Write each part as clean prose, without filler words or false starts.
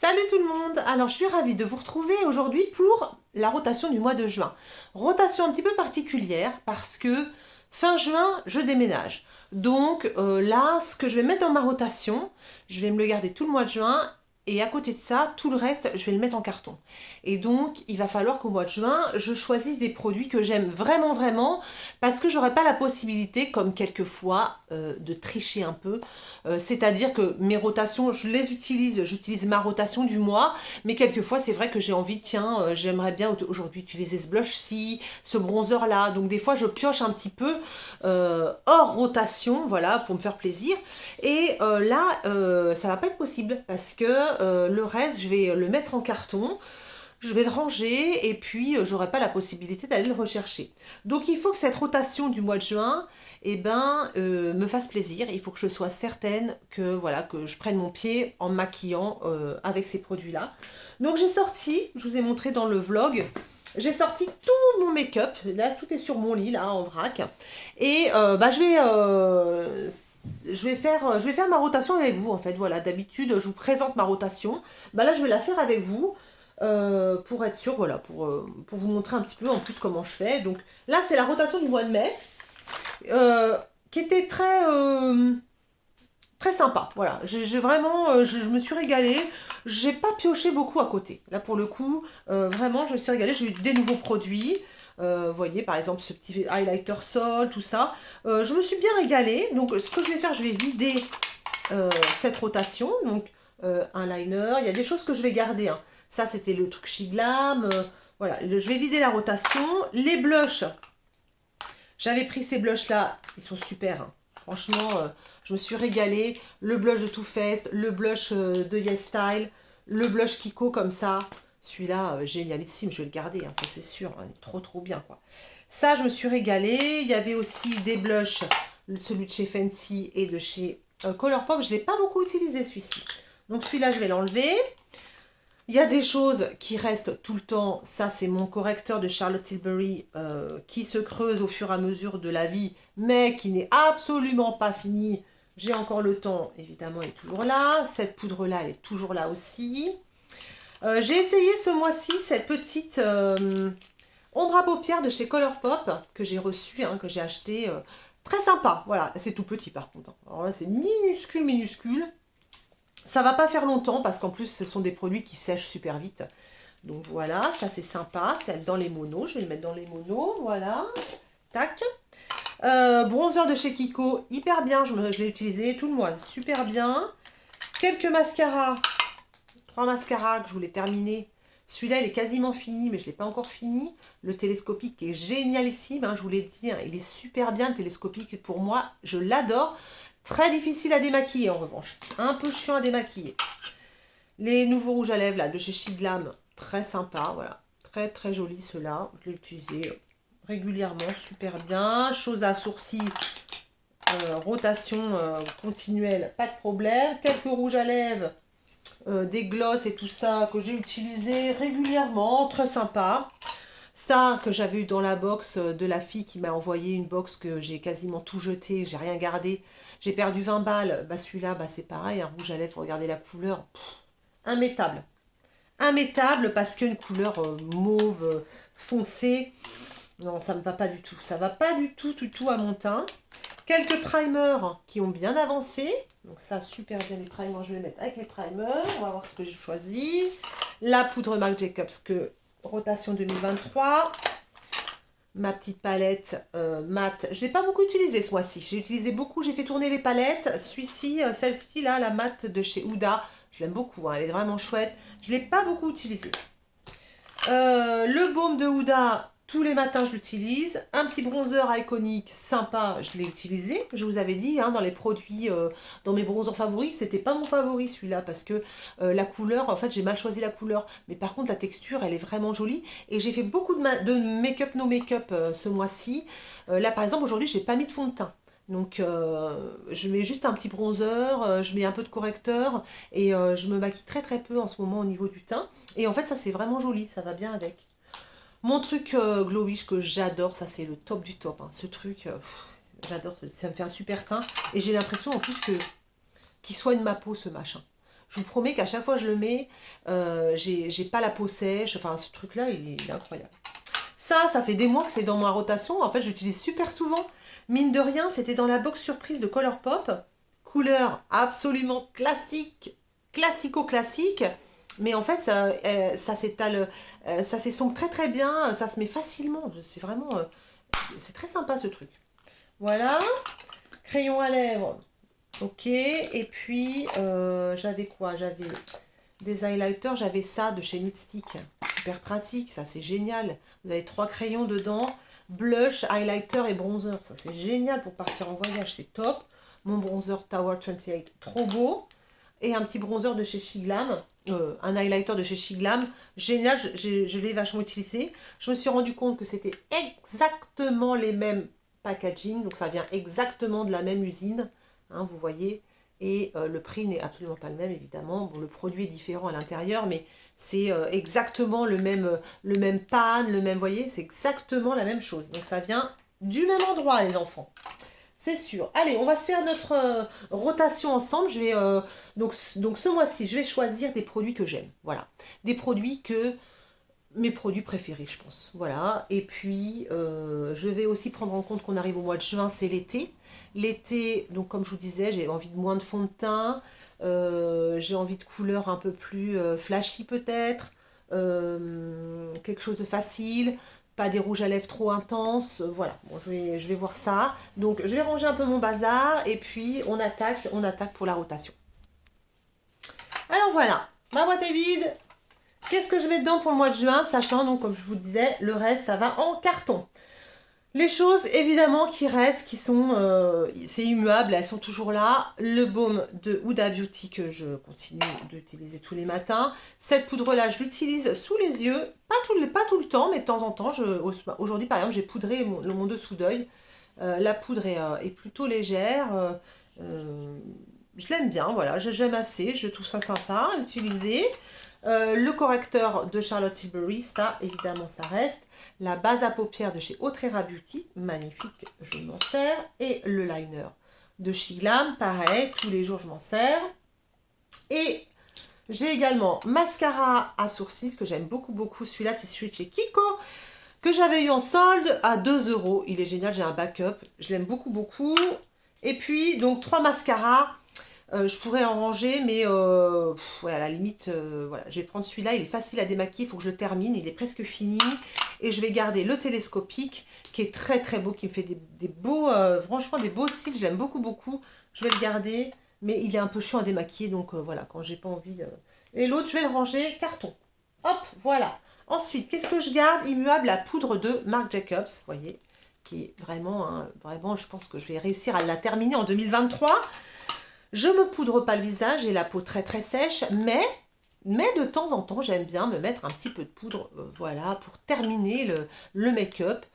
Salut tout le monde! Alors je suis ravie de vous retrouver aujourd'hui pour la rotation du mois de juin. Rotation un petit peu particulière parce que fin juin, je déménage. Donc là, ce que je vais mettre dans ma rotation, je vais me le garder tout le mois de juin et à côté de ça, tout le reste, je vais le mettre en carton. Et donc, il va falloir qu'au mois de juin, je choisisse des produits que j'aime vraiment, vraiment, parce que j'aurai pas la possibilité, comme quelquefois, de tricher un peu. C'est-à-dire que mes rotations, je les utilise, j'utilise ma rotation du mois, mais quelquefois, c'est vrai que j'ai envie, tiens, j'aimerais bien aujourd'hui utiliser ce blush-ci, ce bronzer-là. Donc, des fois, je pioche un petit peu hors rotation, voilà, pour me faire plaisir. Et là, ça va pas être possible parce que le reste, je vais le mettre en carton. Je vais le ranger et puis j'aurai pas la possibilité d'aller le rechercher. Donc il faut que cette rotation du mois de juin me fasse plaisir. Il faut que je sois certaine que voilà que je prenne mon pied en maquillant avec ces produits-là. Donc j'ai sorti, je vous ai montré dans le vlog, j'ai sorti tout mon make-up. Là tout est sur mon lit là en vrac. Et je vais faire ma rotation avec vous en fait. Voilà, d'habitude je vous présente ma rotation. Là je vais la faire avec vous pour être sûr, voilà, pour vous montrer un petit peu en plus comment je fais. Donc là, c'est la rotation du mois de mai, euh, qui était très sympa. Voilà, j'ai vraiment, je me suis régalée. J'ai pas pioché beaucoup à côté. Là, pour le coup, vraiment, je me suis régalée. J'ai eu des nouveaux produits. Vous voyez, par exemple, ce petit highlighter sol, tout ça. Je me suis bien régalée. Donc, ce que je vais faire, je vais vider cette rotation. Donc, un liner. Il y a des choses que je vais garder, hein. Ça, c'était le truc She Glam. Voilà, je vais vider la rotation. Les blushs, j'avais pris ces blushs-là. Ils sont super, hein. Franchement, je me suis régalée. Le blush de Too Faced, le blush de Yes Style, le blush Kiko comme ça. Celui-là, génialissime, je vais le garder, hein, ça c'est sûr. Hein, il est trop trop bien, quoi. Ça, je me suis régalée. Il y avait aussi des blushs, celui de chez Fenty et de chez Colourpop. Je ne l'ai pas beaucoup utilisé, celui-ci. Donc celui-là, je vais l'enlever. Il y a des choses qui restent tout le temps. Ça, c'est mon correcteur de Charlotte Tilbury qui se creuse au fur et à mesure de la vie, mais qui n'est absolument pas fini. J'ai encore le temps, évidemment, il est toujours là. Cette poudre-là, elle est toujours là aussi. J'ai essayé ce mois-ci cette petite ombre à paupières de chez Colourpop que j'ai reçue, hein, que j'ai acheté. Très sympa. Voilà, c'est tout petit par contre. Alors là, c'est minuscule, minuscule. Ça va pas faire longtemps parce qu'en plus ce sont des produits qui sèchent super vite. Donc voilà, ça c'est sympa, c'est dans les monos, je vais le mettre dans les monos, voilà. Tac. Bronzer de chez Kiko, hyper bien, je l'ai utilisé tout le mois, super bien. Quelques mascaras, 3 mascaras que je voulais terminer. Celui-là il est quasiment fini, mais je ne l'ai pas encore fini. Le télescopique est génialissime, hein, je vous l'ai dit, hein, il est super bien le télescopique pour moi, je l'adore. Très difficile à démaquiller en revanche. Un peu chiant à démaquiller. Les nouveaux rouges à lèvres là, de chez She Glam, très sympa. Voilà. Très très joli ceux-là. Je l'ai utilisé régulièrement, super bien. Chose à sourcils, rotation continuelle, pas de problème. Quelques rouges à lèvres, des glosses et tout ça que j'ai utilisé régulièrement, très sympa. Ça que j'avais eu dans la box de la fille qui m'a envoyé une box que j'ai quasiment tout jeté, j'ai rien gardé. J'ai perdu 20 balles. Celui-là, c'est pareil, un rouge à lèvres, regardez la couleur. Immétable. Immétable parce qu'une couleur mauve foncé. Non, ça ne va pas du tout. Ça va pas du tout, du tout à mon teint. Quelques primers qui ont bien avancé. Donc ça, super bien les primers. Je vais les mettre avec les primers. On va voir ce que j'ai choisi. La poudre Marc Jacobs que rotation 2023. Ma petite palette mat. Je ne l'ai pas beaucoup utilisée ce mois-ci. J'ai utilisé beaucoup, j'ai fait tourner les palettes. Celui-ci, celle-ci là, la mat de chez Huda. Je l'aime beaucoup, hein, elle est vraiment chouette. Je ne l'ai pas beaucoup utilisée. Le baume de Huda, tous les matins je l'utilise. Un petit bronzer iconique, sympa, je l'ai utilisé. Je vous avais dit, hein, dans les produits, dans mes bronzers favoris, c'était pas mon favori celui-là parce que la couleur, en fait j'ai mal choisi la couleur. Mais par contre la texture, elle est vraiment jolie. Et j'ai fait beaucoup de make-up, no make-up ce mois-ci. Là par exemple, aujourd'hui, j'ai pas mis de fond de teint. Donc je mets juste un petit bronzer, je mets un peu de correcteur et je me maquille très très peu en ce moment au niveau du teint. Et en fait ça c'est vraiment joli, ça va bien avec. Mon truc Glowish que j'adore, ça c'est le top du top, hein. Ce truc, j'adore, ça me fait un super teint. Et j'ai l'impression en plus que qu'il soigne ma peau ce machin. Je vous promets qu'à chaque fois que je le mets, j'ai pas la peau sèche. Enfin, ce truc-là, il est incroyable. Ça fait des mois que c'est dans ma rotation. En fait, j'utilise super souvent. Mine de rien, c'était dans la box surprise de Colourpop. Couleur absolument classique, classico-classique. Mais en fait, ça s'étale, ça s'estompe très très bien, ça se met facilement. C'est vraiment, c'est très sympa ce truc. Voilà, crayon à lèvres. Ok, et puis j'avais quoi? J'avais des highlighters, j'avais ça de chez Nudestick. Super pratique, ça c'est génial. Vous avez 3 crayons dedans, blush, highlighter et bronzer. Ça c'est génial pour partir en voyage, c'est top. Mon bronzer Tower 28, trop beau. Et un petit bronzer de chez Shiglam, un highlighter de chez Shiglam. Génial, je l'ai vachement utilisé. Je me suis rendu compte que c'était exactement les mêmes packaging, donc ça vient exactement de la même usine, hein, vous voyez. Et le prix n'est absolument pas le même, évidemment. Bon, le produit est différent à l'intérieur, mais c'est exactement le même pan, le même, vous voyez, c'est exactement la même chose. Donc ça vient du même endroit, les enfants. C'est sûr. Allez, on va se faire notre rotation ensemble. Je vais, donc ce mois-ci, je vais choisir des produits que j'aime. Voilà. Des produits que mes produits préférés, je pense. Voilà. Et puis, je vais aussi prendre en compte qu'on arrive au mois de juin, c'est l'été. L'été, donc comme je vous disais, j'ai envie de moins de fond de teint. J'ai envie de couleurs un peu plus flashy peut-être. Quelque chose de facile. Pas des rouges à lèvres trop intenses. Voilà, bon, je vais voir ça. Donc, je vais ranger un peu mon bazar. Et puis, on attaque pour la rotation. Alors voilà, ma boîte est vide. Qu'est-ce que je mets dedans pour le mois de juin, sachant, donc, comme je vous disais, le reste, ça va en carton. Les choses, évidemment, qui restent, qui sont, c'est immuable, elles sont toujours là. Le baume de Huda Beauty que je continue d'utiliser tous les matins. Cette poudre-là, je l'utilise sous les yeux, pas tout le temps, mais de temps en temps. Aujourd'hui, par exemple, j'ai poudré mon dessous d'œil. La poudre est plutôt légère. Je l'aime bien, voilà, j'aime assez, je trouve ça sympa à utiliser. Le correcteur de Charlotte Tilbury, ça évidemment ça reste. La base à paupières de chez Autrera Beauty, magnifique, je m'en sers. Et le liner de Shiglam, pareil, tous les jours je m'en sers. Et j'ai également mascara à sourcils que j'aime beaucoup beaucoup. Celui-là c'est celui de chez Kiko que j'avais eu en solde à 2 euros. Il est génial, j'ai un backup, je l'aime beaucoup beaucoup. Et puis donc 3 mascaras. Je pourrais en ranger, mais ouais, à la limite, voilà, je vais prendre celui-là. Il est facile à démaquiller, il faut que je termine. Il est presque fini. Et je vais garder le télescopique, qui est très très beau, qui me fait des beaux, franchement, des beaux cils. Je l'aime beaucoup beaucoup. Je vais le garder, mais il est un peu chiant à démaquiller, donc voilà, quand j'ai pas envie. Et l'autre, je vais le ranger carton. Hop, voilà. Ensuite, qu'est-ce que je garde? Immuable, la poudre de Marc Jacobs, vous voyez, qui est vraiment, hein, vraiment, je pense que je vais réussir à la terminer en 2023. Je me poudre pas le visage, j'ai la peau très très sèche, mais de temps en temps, j'aime bien me mettre un petit peu de poudre, voilà, pour terminer le make-up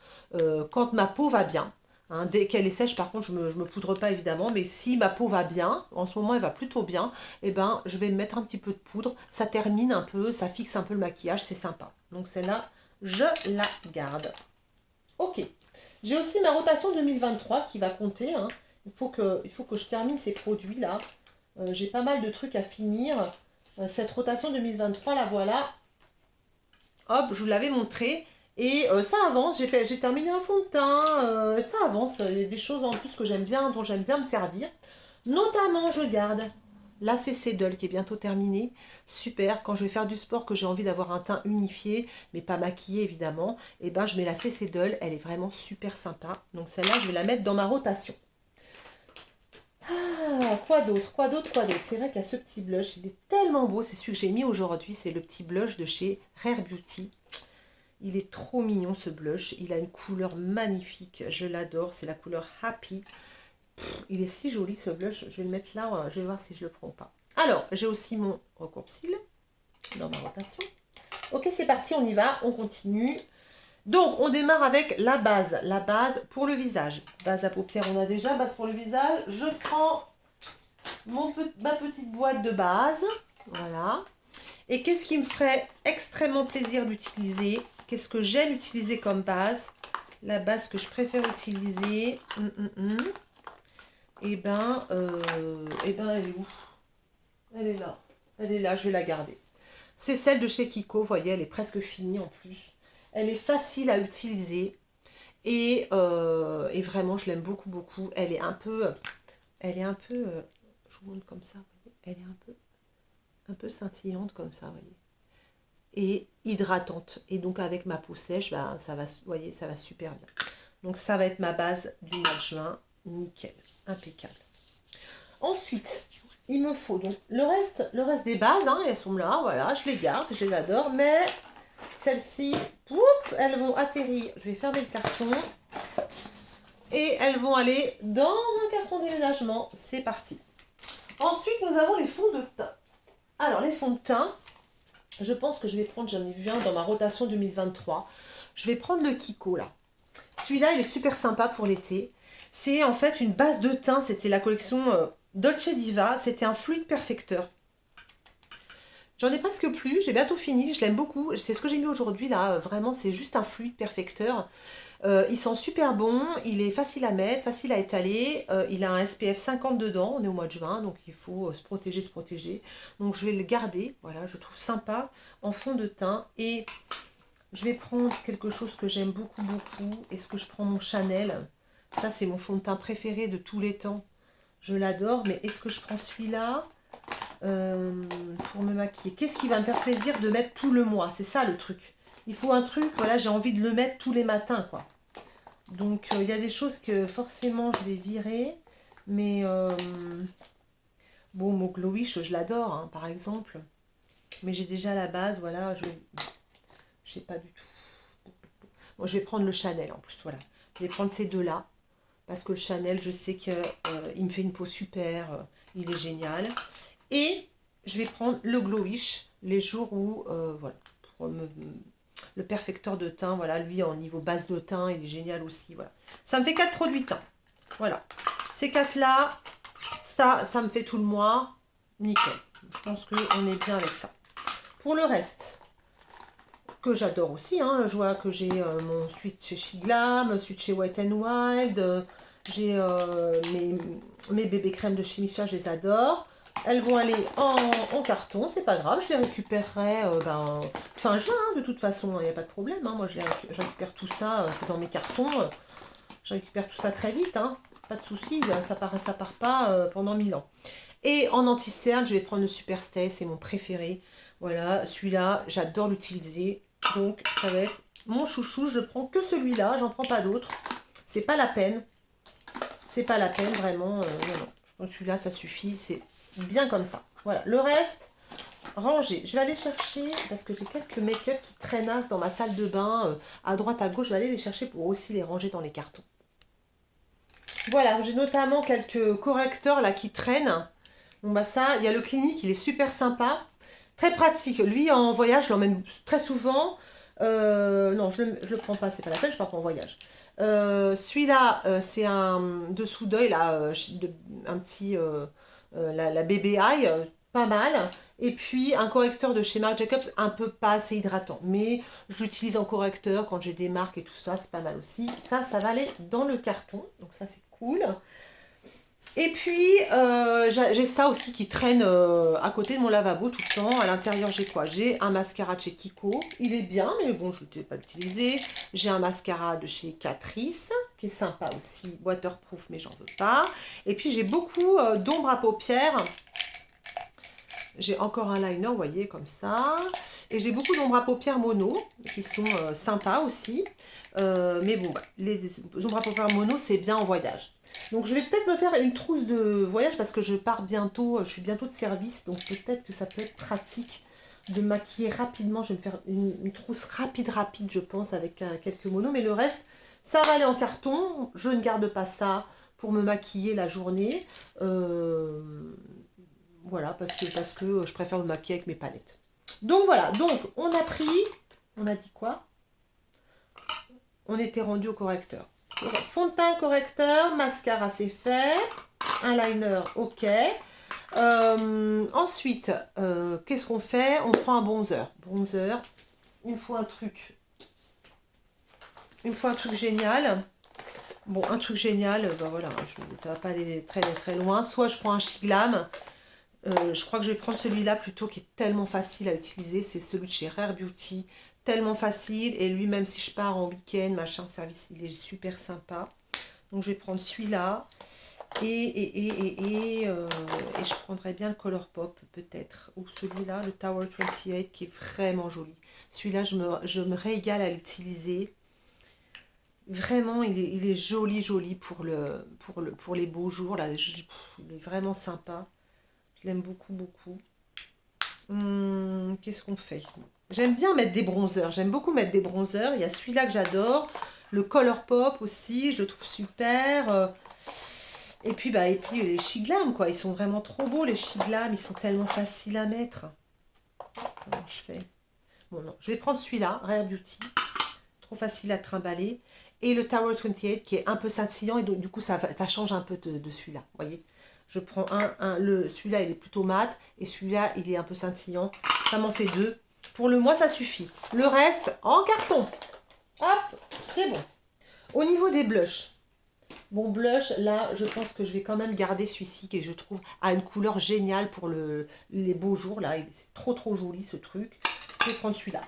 quand ma peau va bien. Hein, dès qu'elle est sèche, par contre, je me poudre pas évidemment, mais si ma peau va bien, en ce moment elle va plutôt bien, et ben je vais me mettre un petit peu de poudre, ça termine un peu, ça fixe un peu le maquillage, c'est sympa. Donc celle-là, je la garde. Ok. J'ai aussi ma rotation 2023 qui va compter, hein. Il faut que je termine ces produits-là. J'ai pas mal de trucs à finir. Cette rotation 2023, la voilà. Hop, je vous l'avais montré. Et ça avance. J'ai terminé un fond de teint. Ça avance. Il y a des choses en plus que j'aime bien, dont j'aime bien me servir. Notamment, je garde la CC Doll qui est bientôt terminée. Super. Quand je vais faire du sport, que j'ai envie d'avoir un teint unifié, mais pas maquillé évidemment, et ben je mets la CC Doll. Elle est vraiment super sympa. Donc celle-là, je vais la mettre dans ma rotation. Ah, quoi d'autre? Quoi d'autre? Quoi d'autre? C'est vrai qu'il y a ce petit blush, il est tellement beau, c'est celui que j'ai mis aujourd'hui, c'est le petit blush de chez Rare Beauty. Il est trop mignon ce blush, il a une couleur magnifique, je l'adore, c'est la couleur Happy. Il est si joli ce blush, je vais le mettre là, je vais voir si je le prends ou pas. Alors, j'ai aussi mon recourbe-cils dans ma rotation. Ok, c'est parti, on y va, on continue. Donc, on démarre avec la base pour le visage. Base à paupières, on a déjà, base pour le visage. Je prends ma petite boîte de base, voilà. Et qu'est-ce qui me ferait extrêmement plaisir d'utiliser? Qu'est-ce que j'aime utiliser comme base? La base que je préfère utiliser, et ben, elle est où? Elle est là. Elle est là, je vais la garder. C'est celle de chez Kiko, vous voyez, elle est presque finie en plus. Elle est facile à utiliser. Et vraiment, je l'aime beaucoup, beaucoup. Je vous montre comme ça, vous voyez. Elle est un peu scintillante comme ça, vous voyez. Et hydratante. Et donc avec ma peau sèche, bah, ça va, vous voyez, ça va super bien. Donc ça va être ma base du mois de juin. Nickel, impeccable. Ensuite, il me faut donc le reste des bases, hein, elles sont là, voilà, je les garde, je les adore, mais celles-ci, elles vont atterrir. Je vais fermer le carton. Et elles vont aller dans un carton déménagement. C'est parti. Ensuite, nous avons les fonds de teint. Alors, les fonds de teint, je pense que je vais prendre, j'en ai vu un dans ma rotation 2023. Je vais prendre le Kiko, là. Celui-là, il est super sympa pour l'été. C'est en fait une base de teint. C'était la collection Dolce Diva. C'était un fluide perfecteur. J'en ai presque plus, j'ai bientôt fini, je l'aime beaucoup. C'est ce que j'ai mis aujourd'hui là, vraiment c'est juste un fluide perfecteur. Il sent super bon, il est facile à mettre, facile à étaler. Il a un SPF 50 dedans, on est au mois de juin, donc il faut se protéger, se protéger. Donc je vais le garder, voilà, je trouve sympa en fond de teint. Et je vais prendre quelque chose que j'aime beaucoup, beaucoup. Est-ce que je prends mon Chanel? Ça c'est mon fond de teint préféré de tous les temps. Je l'adore, mais est-ce que je prends celui-là pour me maquiller? Qu'est-ce qui va me faire plaisir de mettre tout le mois? C'est ça le truc. Il faut un truc, voilà, j'ai envie de le mettre tous les matins, quoi. Donc, il y a des choses que forcément je vais virer. Mais, bon, mon Glowish, je l'adore, hein, par exemple. Mais j'ai déjà la base, voilà, je sais pas du tout. Bon, je vais prendre le Chanel en plus, voilà. Je vais prendre ces deux-là. Parce que le Chanel, je sais qu'il me fait une peau super. Il est génial. Et je vais prendre le Glowish les jours où, voilà, pour le perfecteur de teint, voilà, lui en niveau base de teint, il est génial aussi, voilà. Ça me fait 4 produits teint, voilà. Ces 4-là, ça me fait tout le mois, nickel. Je pense qu'on est bien avec ça. Pour le reste, que j'adore aussi, hein, je vois que j'ai mon suite chez Shiglam, suite chez Wet n Wild, j'ai mes bébés crèmes de chez Micha, je les adore. Elles vont aller en carton, c'est pas grave, je les récupérerai fin juin, hein, de toute façon, il n'y a pas de problème. Hein, moi, je récupère tout ça, c'est dans mes cartons, je récupère tout ça très vite, hein, pas de souci, ça part pas pendant 1000 ans. Et en anti-cerne, je vais prendre le Super Stay, c'est mon préféré. Voilà, celui-là, j'adore l'utiliser, donc ça va être mon chouchou, je prends que celui-là, j'en prends pas d'autres, c'est pas la peine. C'est pas la peine, vraiment. Non, non. Je pense que celui-là, ça suffit. C'est bien comme ça. Voilà. Le reste, rangé. Je vais aller chercher, parce que j'ai quelques make-up qui traînassent dans ma salle de bain, à droite, à gauche. Je vais aller les chercher pour aussi les ranger dans les cartons. Voilà. J'ai notamment quelques correcteurs là qui traînent. Bon, bah ça, il y a le Clinique, il est super sympa. Très pratique. Lui, en voyage, je l'emmène très souvent. Non, je le prends pas, c'est pas la peine, je pars pas en voyage. Celui-là, c'est un dessous d'œil, là, un petit, la Baby Eye, pas mal. Et puis un correcteur de chez Marc Jacobs, un peu pas assez hydratant. Mais j'utilise en correcteur quand j'ai des marques et tout ça, c'est pas mal aussi. Ça va aller dans le carton, donc ça c'est cool. Et puis, j'ai ça aussi qui traîne à côté de mon lavabo tout le temps. À l'intérieur, j'ai quoi? J'ai un mascara de chez Kiko. Il est bien, mais bon, je ne vais pas l'utiliser. J'ai un mascara de chez Catrice, qui est sympa aussi. Waterproof, mais j'en veux pas. Et puis, j'ai beaucoup d'ombre à paupières. J'ai encore un liner, vous voyez, comme ça. Et j'ai beaucoup d'ombres à paupières mono, qui sont sympas aussi. Mais bon, les ombres à paupières mono, c'est bien en voyage. Donc je vais peut-être me faire une trousse de voyage parce que je pars bientôt, je suis bientôt de service. Donc peut-être que ça peut être pratique de maquiller rapidement. Je vais me faire une trousse rapide, je pense, avec quelques monos. Mais le reste, ça va aller en carton. Je ne garde pas ça pour me maquiller la journée. Voilà, parce que je préfère me maquiller avec mes palettes. Donc voilà, donc on a pris, on a dit quoi? On était rendu au correcteur. Fond de teint, correcteur, mascara c'est fait, un liner, ok. Ensuite, qu'est-ce qu'on fait? On prend un bronzer. Bronzer, il me faut un truc génial. Bon, un truc génial, ben voilà, ça va pas aller très très loin. Soit je prends un Shiglam. Je crois que je vais prendre celui-là plutôt, qui est tellement facile à utiliser. C'est celui de chez Rare Beauty. Tellement facile. Et lui, même si je pars en week-end, machin, service, il est super sympa. Donc je vais prendre celui-là. Et je prendrais bien le Colourpop peut-être. Ou celui-là, le Tower 28, qui est vraiment joli. Celui-là, je me régale à l'utiliser. Vraiment, il est joli, joli pour les beaux jours. Là. Il est vraiment sympa. Je l'aime beaucoup, beaucoup. Qu'est-ce qu'on fait? J'aime bien mettre des bronzers. J'aime beaucoup mettre des bronzers. Il y a celui-là que j'adore. Le Colourpop aussi, je le trouve super. Et puis les Shiglam, quoi. Ils sont vraiment trop beaux, les Shiglam. Ils sont tellement faciles à mettre. Comment je fais? Bon, non. Je vais prendre celui-là, Rare Beauty. Trop facile à trimballer. Et le Tower 28 qui est un peu scintillant. Et donc, du coup, ça change un peu de celui-là. Vous voyez? Je prends celui-là, il est plutôt mat. Et celui-là, il est un peu scintillant. Ça m'en fait deux. Pour le mois, ça suffit. Le reste, en carton. Hop, c'est bon. Au niveau des blushs. Bon, blush, là, je pense que je vais quand même garder celui-ci qui, je trouve, a une couleur géniale pour les beaux jours. Là, c'est trop, trop joli, ce truc. Je vais prendre celui-là.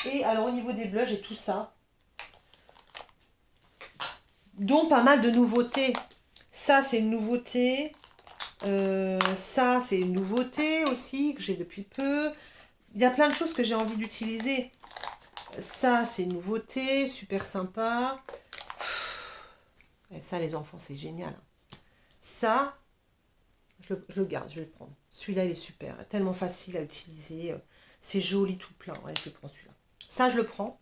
Et alors, au niveau des blushs, j'ai tout ça. Dont pas mal de nouveautés. Ça, c'est une nouveauté. Ça, c'est une nouveauté aussi, que j'ai depuis peu. Il y a plein de choses que j'ai envie d'utiliser. Ça, c'est une nouveauté, super sympa. Et ça, les enfants, c'est génial. Ça, je le garde, je vais le prendre. Celui-là, il est super, tellement facile à utiliser. C'est joli tout plein. Ouais, je prends celui-là. Ça, je le prends.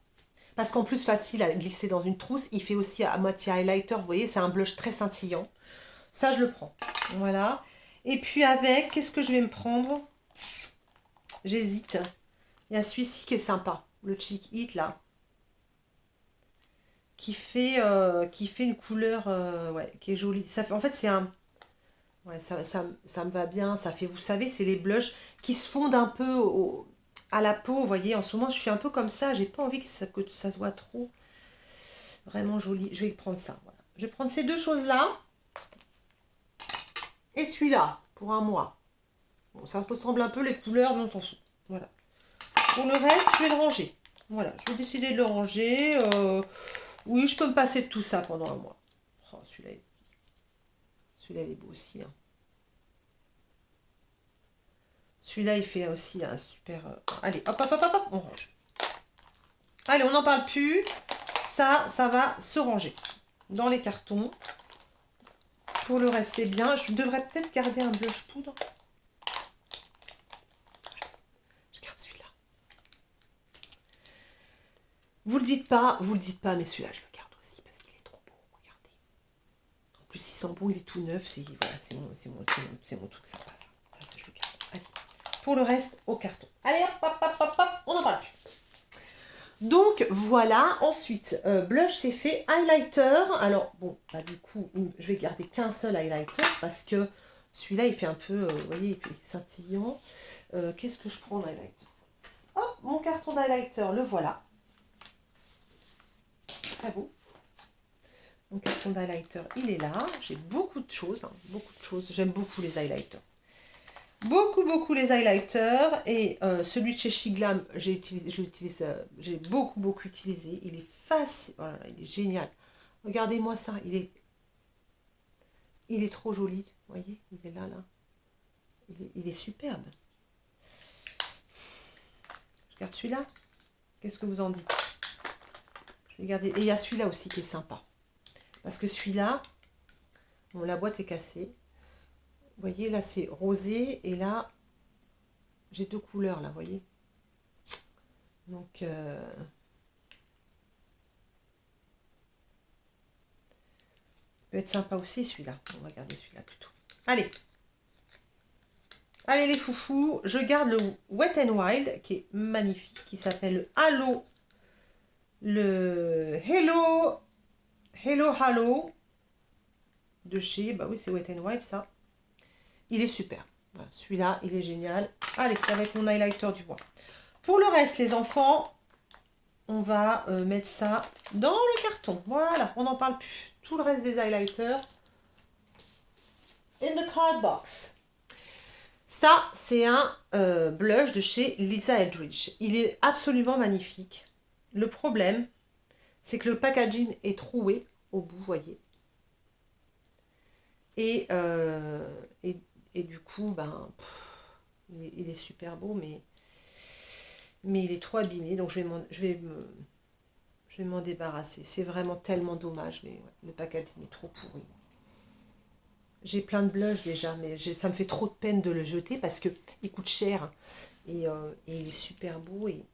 Parce qu'en plus, facile à glisser dans une trousse. Il fait aussi à moitié highlighter. Vous voyez, c'est un blush très scintillant. Ça, je le prends. Voilà. Et puis avec, qu'est-ce que je vais me prendre? J'hésite. Il y a celui-ci qui est sympa. Le Cheek It, là. Qui fait une couleur ouais, qui est jolie. Ça fait, en fait, c'est un... Ouais, ça me va bien. Ça fait, vous savez, c'est les blushs qui se fondent un peu à la peau. Vous voyez, en ce moment, je suis un peu comme ça. J'ai pas envie que ça soit trop vraiment joli. Je vais prendre ça. Voilà. Je vais prendre ces deux choses-là. Et celui-là, pour un mois. Bon, ça ressemble un peu les couleurs, mais on s'en fout. Voilà. Pour le reste, je vais le ranger. Voilà, je vais décider de le ranger. Oui, je peux me passer de tout ça pendant un mois. Oh, celui-là, il est beau aussi. Hein. Celui-là, il fait aussi un super... Allez, hop, hop, hop, hop, on range. Allez, on n'en parle plus. Ça va se ranger dans les cartons. Pour le reste, c'est bien. Je devrais peut-être garder un blush poudre. Je garde celui-là. Vous le dites pas, mais celui-là, je le garde aussi parce qu'il est trop beau. Regardez. En plus, il sent beau, il est tout neuf. C'est mon truc sympa, ça. Ça, je le garde. Allez. Pour le reste, au carton. Allez, hop, hop, hop, hop, hop. On n'en parle plus. Donc, voilà. Ensuite, blush, c'est fait. Highlighter. Alors, bon, bah, du coup, je vais garder qu'un seul highlighter parce que celui-là, il fait un peu, vous voyez, il fait scintillant. Qu'est-ce que je prends en highlighter? Hop, mon carton d'highlighter, le voilà. Très beau. Mon carton d'highlighter, il est là. J'ai beaucoup de choses. Hein, beaucoup de choses. J'aime beaucoup les highlighters. Beaucoup, beaucoup les highlighters. Et celui de chez Shiglam, j'ai beaucoup, beaucoup utilisé. Il est facile. Voilà, il est génial. Regardez-moi ça. Il est trop joli. Vous voyez, il est là, là. Il est superbe. Je garde celui-là. Qu'est-ce que vous en dites? Je vais garder. Et il y a celui-là aussi qui est sympa. Parce que celui-là, bon, la boîte est cassée. Vous voyez, là, c'est rosé. Et là, j'ai deux couleurs, là, vous voyez. Donc, peut être sympa aussi, celui-là. On va garder celui-là plutôt. Allez. Allez, les foufous. Je garde le Wet n Wild, qui est magnifique, qui s'appelle le Hello Halo de chez, bah oui, c'est Wet n Wild, ça. Il est super. Voilà, celui-là, il est génial. Allez, ça va être mon highlighter du mois. Pour le reste, les enfants, on va mettre ça dans le carton. Voilà, on n'en parle plus. Tout le reste des highlighters in the card box. Ça, c'est un blush de chez Lisa Eldridge. Il est absolument magnifique. Le problème, c'est que le packaging est troué au bout, vous voyez. Et, euh, et, et du coup, ben, il est super beau, mais il est trop abîmé, donc je vais m'en débarrasser. C'est vraiment tellement dommage, mais ouais, le packaging est trop pourri. J'ai plein de blushs déjà, mais ça me fait trop de peine de le jeter parce que il coûte cher et il est super beau ouais,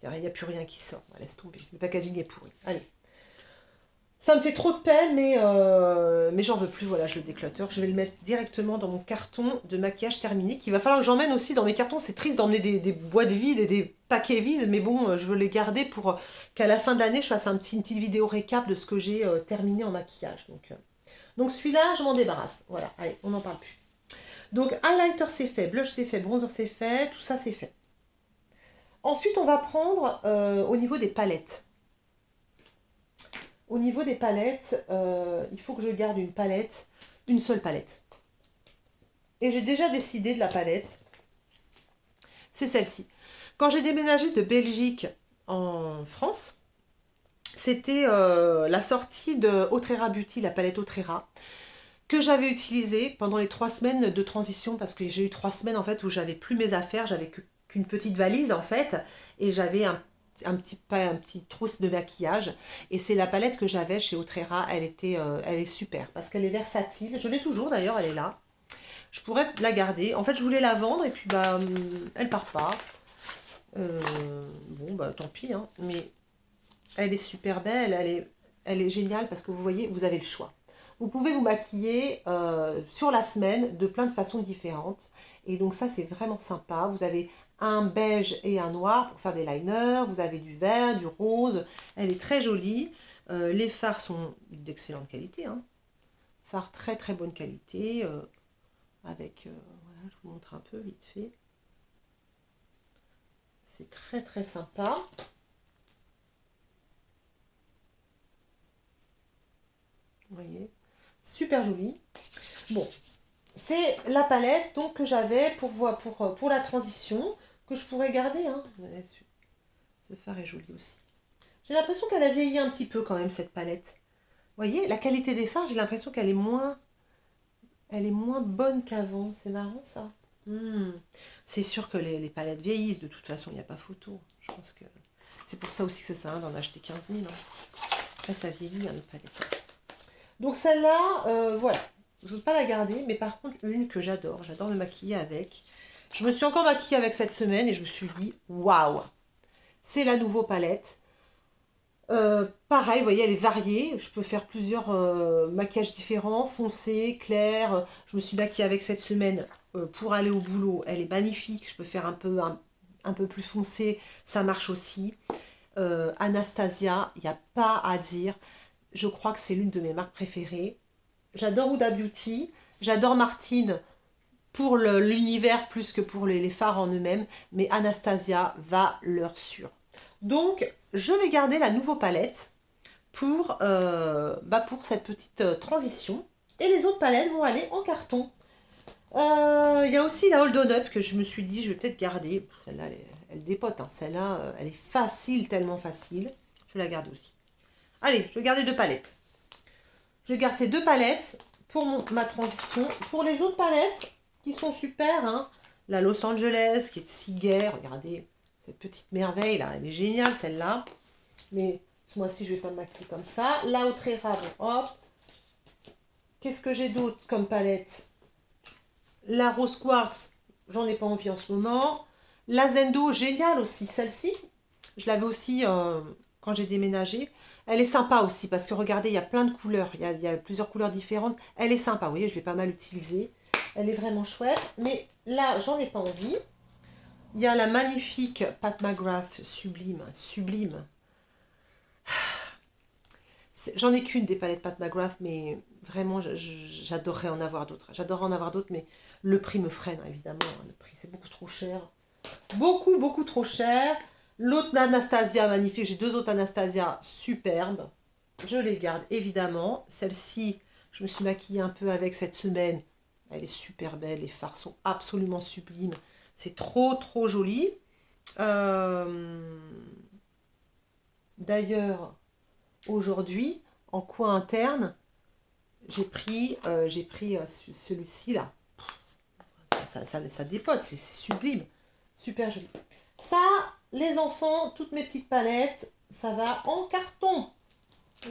il n'y a plus rien qui sort. Ouais, laisse tomber. Le packaging est pourri. Allez. Ça me fait trop de peine, mais j'en veux plus. Voilà, je le déclutter. Je vais le mettre directement dans mon carton de maquillage terminé. Qu'il va falloir que j'emmène aussi dans mes cartons. C'est triste d'emmener des boîtes vides et des paquets vides, mais bon, je veux les garder pour qu'à la fin de l'année, je fasse une petite vidéo récap de ce que j'ai terminé en maquillage. Donc celui-là, je m'en débarrasse. Voilà, allez, on n'en parle plus. Donc highlighter c'est fait, blush c'est fait, bronzer c'est fait, tout ça c'est fait. Ensuite, on va prendre au niveau des palettes. Au niveau des palettes, il faut que je garde une seule palette. Et j'ai déjà décidé de la palette. C'est celle-ci. Quand j'ai déménagé de Belgique en France, c'était la sortie de Autrera Beauty, la palette Autrera, que j'avais utilisée pendant les 3 semaines de transition, parce que j'ai eu 3 semaines en fait où j'avais plus mes affaires, j'avais qu'une petite valise en fait, et j'avais un petit trousse de maquillage, et c'est la palette que j'avais chez Autrera. Elle est super parce qu'elle est versatile, je l'ai toujours d'ailleurs, elle est là, je pourrais la garder. En fait, je voulais la vendre et puis bah elle part pas. Bon bah tant pis, hein. Mais elle est super belle, elle est géniale parce que vous voyez, vous avez le choix. Vous pouvez vous maquiller sur la semaine de plein de façons différentes. Et donc ça, c'est vraiment sympa. Vous avez un beige et un noir pour faire des liners. Vous avez du vert, du rose. Elle est très jolie. Les fards sont d'excellente qualité, hein. Fards très très bonne qualité. Voilà, je vous montre un peu vite fait. C'est très très sympa. Vous voyez, super joli. Bon, c'est la palette donc que j'avais pour la transition, que je pourrais garder, hein. Ce fard est joli aussi. J'ai l'impression qu'elle a vieilli un petit peu quand même, cette palette. Vous voyez, la qualité des fards, j'ai l'impression elle est moins bonne qu'avant. C'est marrant ça. C'est sûr que les palettes vieillissent, de toute façon, il n'y a pas photo. Je pense que c'est pour ça aussi que ça sert à rien d'en acheter 15 000. Hein. Après, ça vieillit, hein, les palettes. Donc celle-là, voilà. Je ne veux pas la garder, mais par contre, une que j'adore. J'adore me maquiller avec. Je me suis encore maquillée avec cette semaine et je me suis dit, waouh, c'est la nouvelle palette. Pareil, vous voyez, elle est variée. Je peux faire plusieurs maquillages différents, foncé, clair. Je me suis maquillée avec cette semaine pour aller au boulot. Elle est magnifique. Je peux faire un peu plus foncé. Ça marche aussi. Anastasia, il n'y a pas à dire. Je crois que c'est l'une de mes marques préférées. J'adore Huda Beauty. J'adore Martine pour l'univers plus que pour les fards en eux-mêmes. Mais Anastasia va leur sûr. Donc, je vais garder la nouvelle palette pour cette petite transition. Et les autres palettes vont aller en carton. Il y a aussi la Hold On Up que je me suis dit, je vais peut-être garder. Celle-là, elle dépote. Hein. Celle-là, elle est facile, tellement facile. Je vais la garder aussi. Allez, je vais garder 2 palettes. Je garde ces 2 palettes pour ma transition. Pour les autres palettes, qui sont super, hein, la Los Angeles, qui est si gaie, regardez. Cette petite merveille là, elle est géniale celle-là. Mais ce mois-ci, je vais pas me maquiller comme ça. La Autrera, bon, hop. Qu'est-ce que j'ai d'autre comme palette? La Rose Quartz, j'en ai pas envie en ce moment. La Zendo, géniale aussi, celle-ci. Je l'avais aussi quand j'ai déménagé. Elle est sympa aussi parce que regardez, il y a plein de couleurs. Il y a plusieurs couleurs différentes. Elle est sympa, vous voyez, je l'ai pas mal utilisée. Elle est vraiment chouette. Mais là, j'en ai pas envie. Il y a la magnifique Pat McGrath, sublime. J'en ai qu'une des palettes Pat McGrath, mais vraiment, j'adorerais en avoir d'autres. J'adorerais en avoir d'autres, mais le prix me freine, évidemment. Le prix, c'est beaucoup trop cher. Beaucoup, beaucoup trop cher. L'autre Anastasia, magnifique. J'ai 2 autres Anastasia superbes. Je les garde, évidemment. Celle-ci, je me suis maquillée un peu avec cette semaine. Elle est super belle, les fards sont absolument sublimes. C'est trop, trop joli. Euh, D'ailleurs, aujourd'hui, en coin interne, j'ai pris celui-ci là. Ça dépote, c'est sublime. Super joli. Ça, les enfants, toutes mes petites palettes, ça va en carton.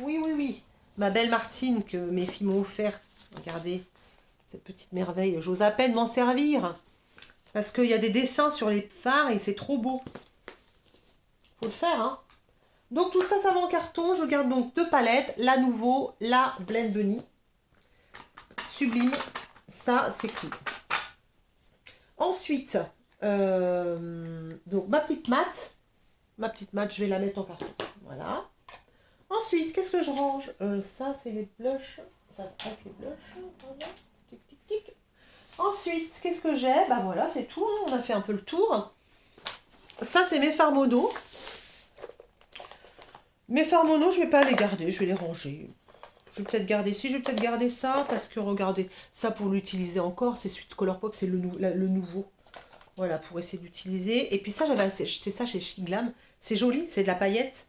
Oui, oui, oui. Ma belle Martine que mes filles m'ont offerte. Regardez, cette petite merveille. J'ose à peine m'en servir. Parce qu'il y a des dessins sur les fards et c'est trop beau. Faut le faire, hein. Donc tout ça, ça va en carton. Je garde donc 2 palettes. La Nouveau, la Blend Bunny. Sublime. Ça, c'est cool. Ensuite, donc ma petite mat. Ma petite mat, je vais la mettre en carton. Voilà. Ensuite, qu'est-ce que je range? Ça, c'est les blushs. Ça va avec les blushs. Voilà. Tic, tic, tic. Ensuite, qu'est-ce que j'ai? Bah voilà, c'est tout. Hein. On a fait un peu le tour. Ça, c'est mes fards mono. Mes fards mono, je vais pas les garder. Je vais les ranger. Je vais peut-être garder ci, je vais peut-être garder ça. Parce que, regardez, ça pour l'utiliser encore, c'est celui de Colourpop, c'est le nouveau. Voilà, pour essayer d'utiliser. Et puis ça, j'avais acheté ça chez Chic Glam. C'est joli, c'est de la paillette.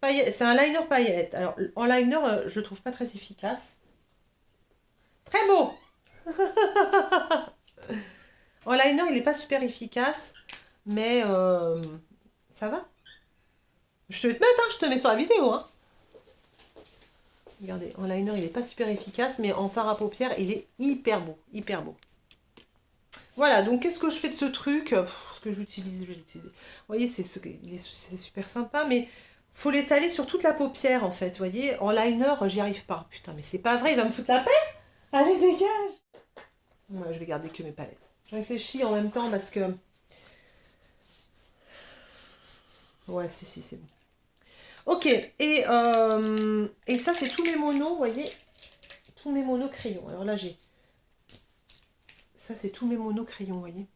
C'est un liner paillette. Alors, en liner, je le trouve pas très efficace. Très beau! En liner, il n'est pas super efficace. Mais ça va. Je te vais te mettre, hein, je te mets sur la vidéo. Hein. Regardez, en liner, il n'est pas super efficace. Mais en fard à paupières, il est hyper beau. Hyper beau. Voilà, donc qu'est-ce que je fais de ce truc? Ce que j'utilise, je vais l'utiliser. Vous voyez, c'est super sympa, mais faut l'étaler sur toute la paupière, en fait. Vous voyez, en liner, j'y arrive pas. Putain, mais c'est pas vrai, il va me foutre la paix. Allez, dégage. Ouais, je vais garder que mes palettes. Je réfléchis en même temps parce que... Ouais, si, c'est bon. Ok, et ça, c'est tous mes monos, vous voyez. Tous mes monos crayons. Alors là, j'ai... Ça, c'est tous mes monos crayons, vous voyez.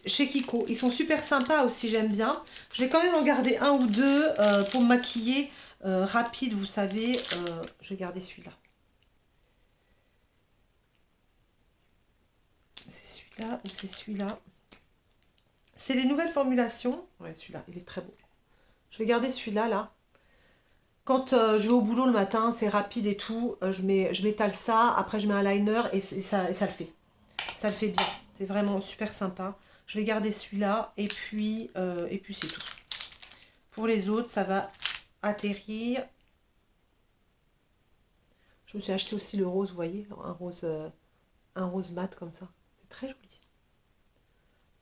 Chez Kiko. Ils sont super sympas aussi, j'aime bien. Je vais quand même en garder un ou deux pour me maquiller rapide, vous savez. Je vais garder celui-là. C'est celui-là ou c'est celui-là. C'est les nouvelles formulations. Ouais, celui-là, il est très beau. Je vais garder celui-là, là. Quand je vais au boulot le matin, c'est rapide et tout. Je m'étale ça. Après, je mets un liner et ça le fait. Ça le fait bien. C'est vraiment super sympa. Je vais garder celui-là et puis c'est tout. Pour les autres, ça va atterrir. Je me suis acheté aussi le rose, vous voyez, un rose mat comme ça. C'est très joli.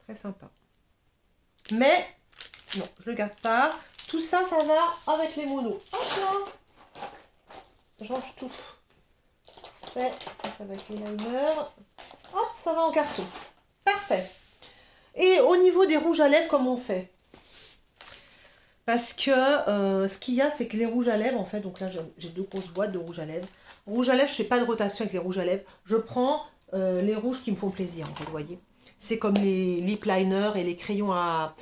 Très sympa. Mais, non, je le garde pas. Tout ça, ça va avec les monos. Hop là. Je range tout. Ça va avec les liners. Hop, ça va en carton. Parfait. Et au niveau des rouges à lèvres, comment on fait? Parce que ce qu'il y a, c'est que les rouges à lèvres, en fait, donc là j'ai 2 grosses boîtes de rouges à lèvres. Rouge à lèvres, je fais pas de rotation avec les rouges à lèvres. Je prends les rouges qui me font plaisir, en fait, vous voyez. C'est comme les lip liners et les crayons à...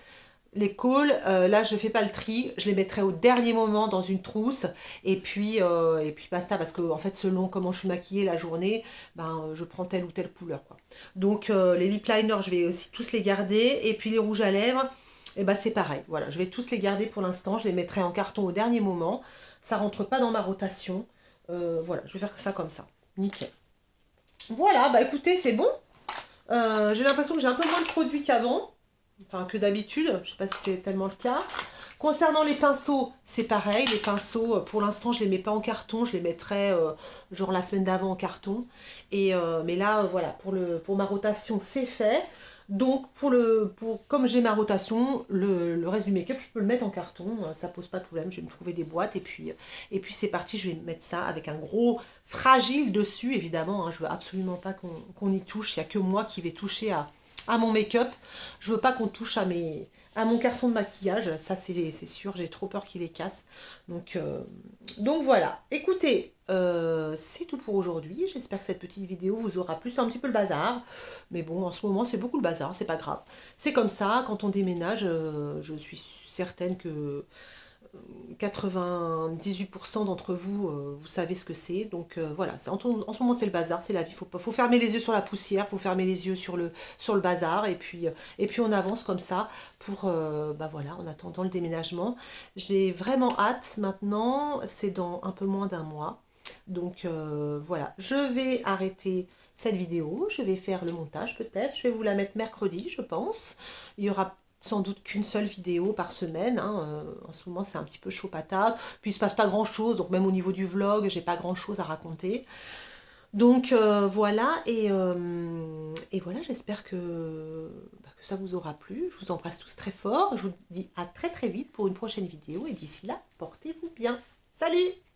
Les cols, là je fais pas le tri, je les mettrai au dernier moment dans une trousse et puis basta parce que en fait selon comment je suis maquillée la journée, ben je prends telle ou telle couleur quoi. Donc les lip liners je vais aussi tous les garder et puis les rouges à lèvres, et ben c'est pareil. Voilà, je vais tous les garder pour l'instant, je les mettrai en carton au dernier moment. Ça rentre pas dans ma rotation. Voilà, je vais faire ça comme ça. Nickel. Voilà, bah écoutez, c'est bon. J'ai l'impression que j'ai un peu moins de produits qu'avant. Enfin, que d'habitude, je sais pas si c'est tellement le cas. Concernant les pinceaux, c'est pareil. Les pinceaux, pour l'instant, je les mets pas en carton. Je les mettrai genre la semaine d'avant en carton. Mais là, voilà, pour ma rotation, c'est fait. Donc, comme j'ai ma rotation, le reste du make-up, je peux le mettre en carton. Ça pose pas de problème. Je vais me trouver des boîtes. Et puis c'est parti. Je vais mettre ça avec un gros fragile dessus, évidemment. Hein, je veux absolument pas qu'on y touche. Il n'y a que moi qui vais toucher à mon make-up. Je veux pas qu'on touche à mon carton de maquillage. Ça, c'est sûr. J'ai trop peur qu'il les casse. Donc voilà. Écoutez, c'est tout pour aujourd'hui. J'espère que cette petite vidéo vous aura plu. C'est un petit peu le bazar. Mais bon, en ce moment, c'est beaucoup le bazar. C'est pas grave. C'est comme ça. Quand on déménage, je suis certaine que 98% d'entre vous, vous savez ce que c'est. Donc voilà, en ce moment c'est le bazar, c'est la vie. Faut fermer les yeux sur la poussière, faut fermer les yeux sur le bazar. Et puis on avance comme ça pour, bah voilà, en attendant le déménagement. J'ai vraiment hâte maintenant, c'est dans un peu moins d'un mois. Donc voilà, je vais arrêter cette vidéo, je vais faire le montage peut-être, je vais vous la mettre mercredi, je pense. Il y aura sans doute qu'une seule vidéo par semaine, hein. En ce moment c'est un petit peu chaud patate, puis il se passe pas grand chose, donc même au niveau du vlog, j'ai pas grand chose à raconter. Donc voilà, et voilà, j'espère que ça vous aura plu. Je vous embrasse tous très fort, je vous dis à très très vite pour une prochaine vidéo, et d'ici là, portez-vous bien. Salut!